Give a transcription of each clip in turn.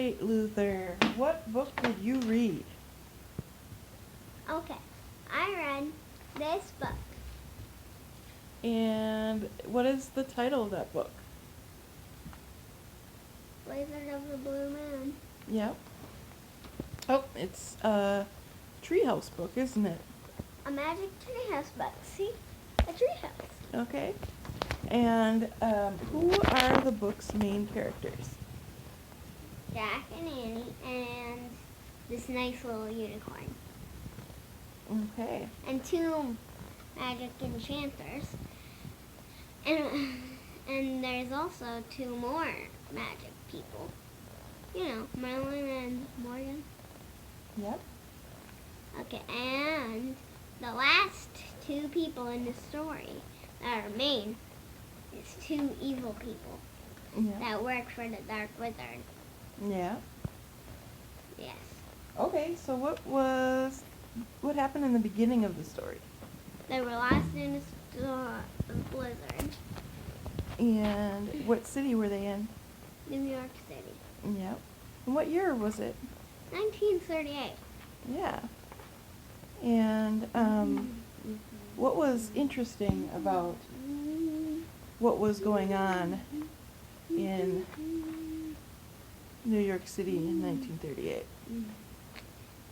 right, Luther. What book did you read? Okay, I read this book. And what is the title of that book? Blizzard of the Blue Moon. Yep. Oh, it's a treehouse book, isn't it? A magic treehouse book. See? A treehouse. Okay. And who are the book's main characters? Jack and Annie and this nice little unicorn. Okay. And two magic enchanters. And there's also two more magic people. You know, Merlin and Morgan. Yep. Okay, and the last two people in the story that are main is two evil people Yeah. that work for the Dark Wizard. Yeah. Yes. Okay, so what happened in the beginning of the story? They were lost in a blizzard. And what city were they in? New York City. Yep. And what year was it? 1938. Yeah. And what was interesting about what was going on in New York City in 1938?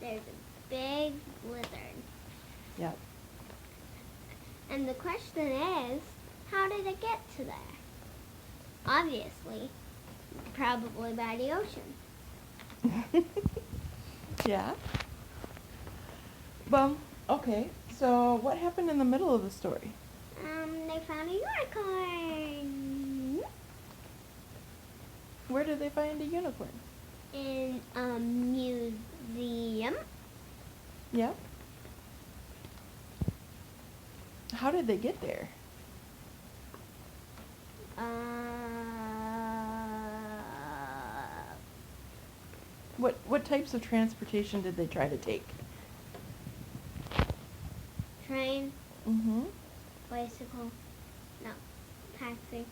There's a big blizzard. Yep. And the question is, how did it get to there? Obviously, probably by the ocean. Yeah. Well, okay. So what happened in the middle of the story? They found a unicorn Where did they find a unicorn? in a museum. Yep. How did they get there? What types of transportation did they try to take? Train, Mm-hmm. bicycle, no, taxi,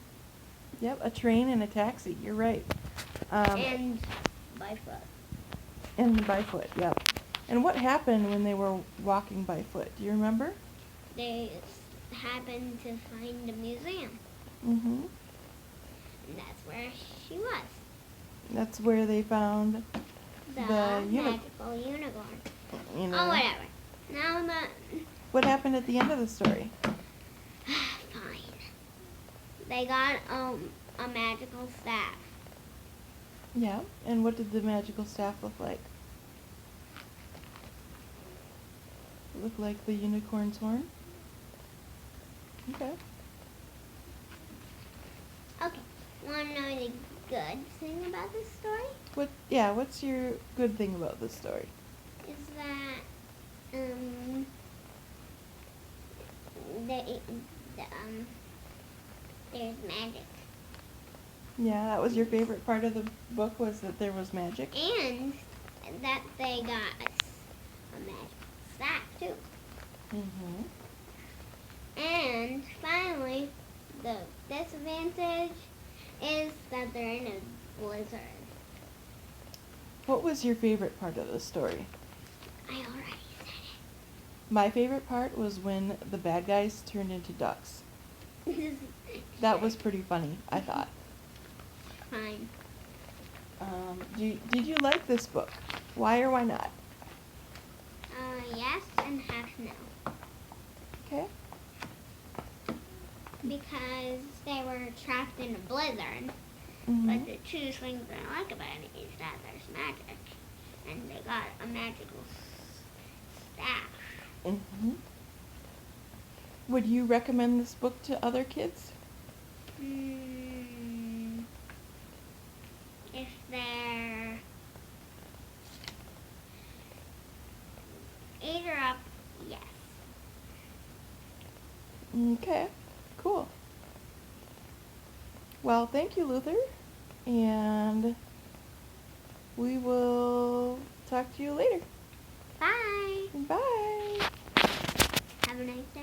Yep, a train and a taxi. You're right. and by foot. And by foot. Yep. And what happened when they were walking by foot? Do you remember? They happened to find a museum, Mm-hmm. and that's where she was. That's where they found The unicorn. magical unicorn. You know. Oh, whatever. Now the What happened at the end of the story? fine. They got a magical staff. Yeah. And what did the magical staff look like? Look like the unicorn's horn? Okay. Okay. Want to know the good thing about this story? What's your good thing about this story? Is that they, there's magic, Yeah, that was your favorite part of the book, was that there was magic? and that they got a magic staff too. Mm-hmm. And finally, the disadvantage is that they're in a blizzard. What was your favorite part of the story? I already said My favorite part was when the bad guys turned into ducks. it. That was pretty funny, I thought. Fine. Did you like this book? Why or why not? Yes and half no. Okay. Because they were trapped in a blizzard. Mm-hmm. But the two things I like about it is that there's magic. And they got a magical staff. Mm-hmm. Would you recommend this book to other kids? If they're 8 or up, yes. Okay, cool. Well, thank you, Luther. And we will talk to you later. Bye. Bye. Have a nice day.